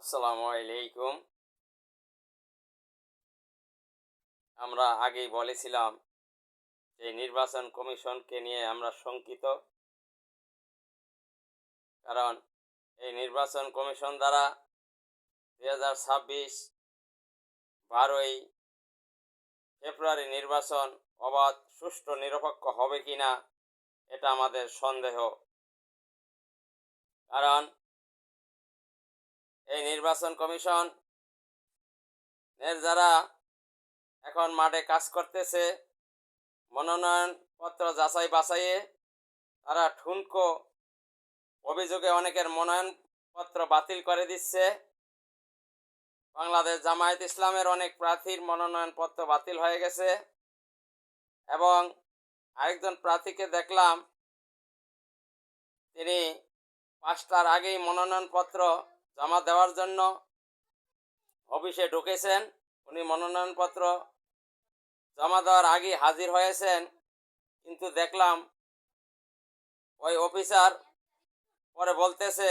আসসালামু আলাইকুম। আমরা আগেই বলেছিলাম যে নির্বাচন কমিশনকে নিয়ে আমরা শঙ্কিত। কারণ এই নির্বাচন কমিশন দ্বারা 2026 12ই ফেব্রুয়ারি নির্বাচন অবাধ, সুষ্ঠু, নিরপেক্ষ হবে কিনা এটা আমাদের সন্দেহ। কারণ এই নির্বাচন কমিশন এর যারা এখন মাঠে কাজ করতেছে, মনোনয়নপত্র যাচাই বাছাইয়ে তারা ঠুনকো অভিযোগে অনেকের মনোনয়নপত্র বাতিল করে দিচ্ছে। বাংলাদেশ জামায়াত ইসলামের অনেক প্রার্থীর মনোনয়নপত্র বাতিল হয়ে গেছে এবং আরেকজন প্রার্থীকে দেখলাম তিনি 5টার আগেই মনোনয়নপত্র জমা দেওয়ার জন্য অফিসে ঢুকেছেন। উনি মনোনয়নপত্র জমা দেওয়ার আগেই হাজির হয়েছেন, কিন্তু দেখলাম ওই অফিসার পরে বলতেছে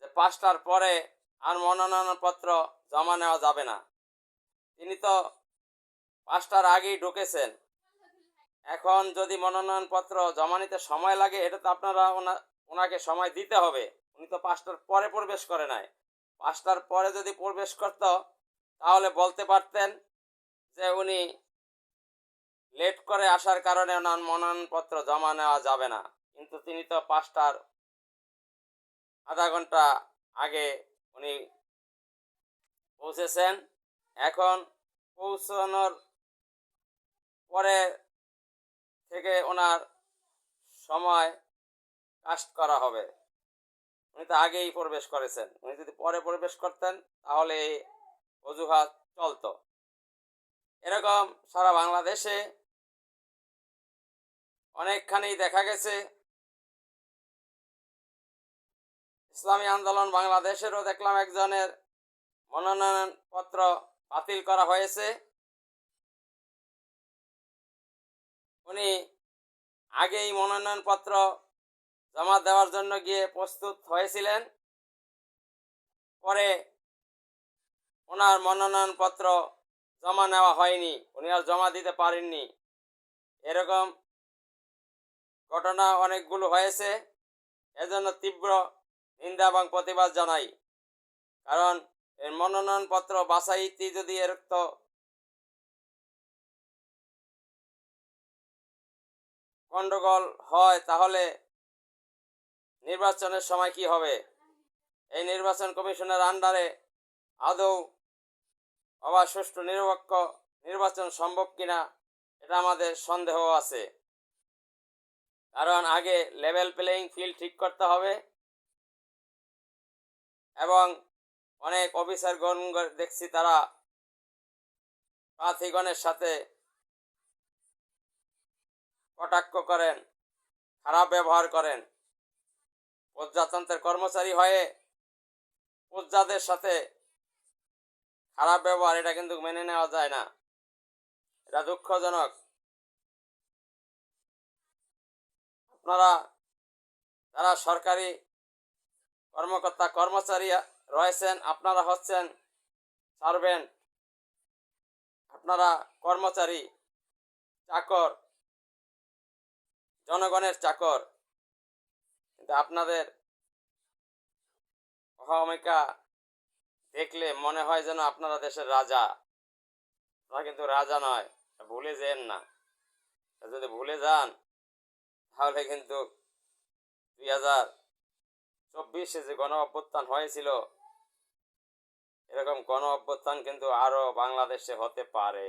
যে 5টার পরে আর মনোনয়নপত্র জমা নেওয়া যাবে না। তিনি তো 5টার আগেই ঢুকেছেন। এখন যদি মনোনয়নপত্র জমা নিতে সময় লাগে, এটা তো আপনারা ওনাকে সময় দিতে হবে। উনি তো 5টার পরে প্রবেশ করে নাই। 5টার পরে যদি প্রবেশ করত তাহলে বলতে পারতেন যে উনি লেট করে আসার কারণে ওনার মনোনয়নপত্র জমা নেওয়া যাবে না। কিন্তু তিনি তো 5টার আধা ঘন্টা আগে উনি পৌঁছেছেন। এখন পৌঁছানোর পরে থেকে ওনার সময় কাস্ট করা হবে। উনি তো আগেই প্রবেশ করেছেন। উনি যদি পরে প্রবেশ করতেন তাহলে এই অজুহাত চলতো। এরকম সারা বাংলাদেশে অনেকখানি দেখা গেছে। ইসলামী আন্দোলন বাংলাদেশেরও দেখলাম একজনের মনোনয়নপত্র বাতিল করা হয়েছে। উনি আগেই মনোনয়নপত্র জমা দেওয়ার জন্য গিয়ে প্রস্তুত হয়েছিলেন, পরে ওনার মনোনয়নপত্র জমা নেওয়া হয়নি, উনি আর জমা দিতে পারেননি। এরকম ঘটনা অনেকগুলো হয়েছে। এজন্য তীব্র নিন্দা এবং প্রতিবাদ জানাই। কারণ এর মনোনয়নপত্র বাছাইতে যদি তো গণ্ডগোল হয় তাহলে নির্বাচনের সময় কি হবে? এই নির্বাচন কমিশনের আন্ডারে আদৌ অবাধ, সুষ্ঠু, নিরপেক্ষ নির্বাচন সম্ভব কিনা এটা আমাদের সন্দেহ আছে। কারণ আগে লেভেল প্লেয়িং ফিল্ড ঠিক করতে হবে এবং অনেক অফিসারগণ দেখছি তারা প্রার্থীগণের সাথে কটাক্ষ করেন, খারাপ ব্যবহার করেন। প্রজাতন্ত্রের কর্মচারী হয়ে প্রজাদের সাথে খারাপ ব্যবহার, এটা কিন্তু মেনে নেওয়া যায় না। এটা দুঃখজনক। আপনারা যারা সরকারি কর্মকর্তা কর্মচারী রয়েছেন, আপনারা হচ্ছেন সার্ভেন্ট, আপনারা কর্মচারী, চাকর, জনগণের চাকর। কিন্তু আপনাদের অহমিকা দেখলে মনে হয় যেন আপনারা দেশের রাজা। আপনারা কিন্তু রাজা নয়, ভুলে যেন না। যদি ভুলে যান তাহলে কিন্তু 2024 যে গণ অভ্যুত্থান হয়েছিল, এরকম গণ অভ্যুত্থান কিন্তু আরো বাংলাদেশে হতে পারে।